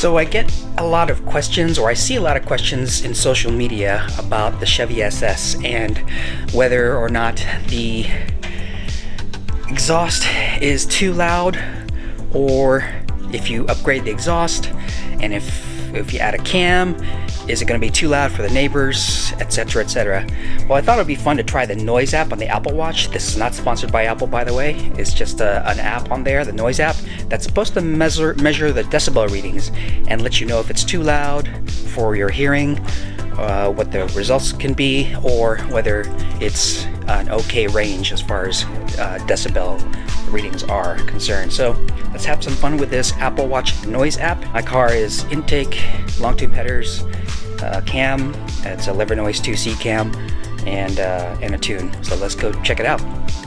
So I get a lot of questions, or I see a lot of questions in social media about the Chevy SS and whether or not the exhaust is too loud, or if you upgrade the exhaust, and if you add a cam, is it going to be too loud for the neighbors, etc., etc. Well, I thought it would be fun to try the Noise app on the Apple Watch. This is not sponsored by Apple, by the way. It's just an app on there, the Noise app, that's supposed to measure the decibel readings and let you know if it's too loud for your hearing, what the results can be, or whether it's an okay range as far as decibel readings are concerned. So let's have some fun with this Apple Watch Noise app. My car is intake, long tube headers, cam, it's a Lever Noise 2C cam, and a tune. So let's go check it out.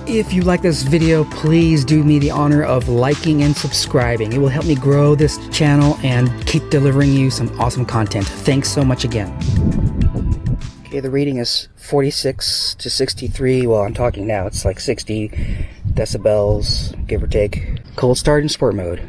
If you like this video, please do me the honor of liking and subscribing. It will help me grow this channel and keep delivering you some awesome content. Thanks so much again. Okay, the reading is 46 to 63. Well, I'm talking now. It's like 60 decibels, give or take. Cold start in sport mode.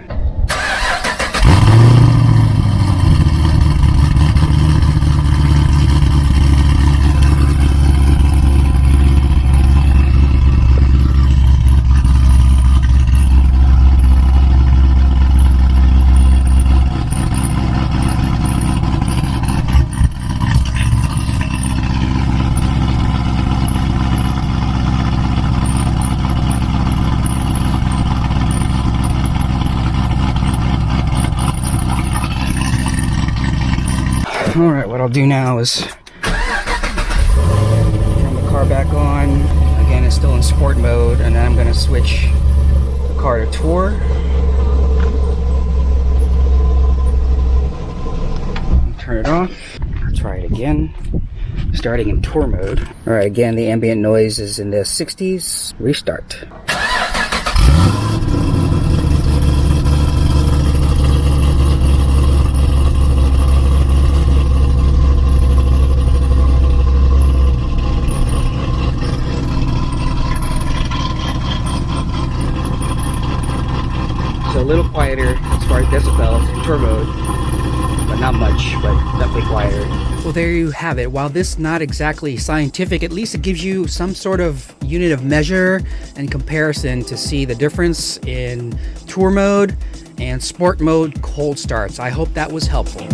Alright, what I'll do now is turn the car back on. Again, it's still in sport mode, and then I'm going to switch the car to tour. Turn it off. Try it again. Starting in tour mode. Alright, again, the ambient noise is in the 60s. Restart. A little quieter as far as decibels in tour mode, but not much, but definitely quieter. Well, there you have it. While this is not exactly scientific, at least it gives you some sort of unit of measure and comparison to see the difference in tour mode and sport mode cold starts. I hope that was helpful.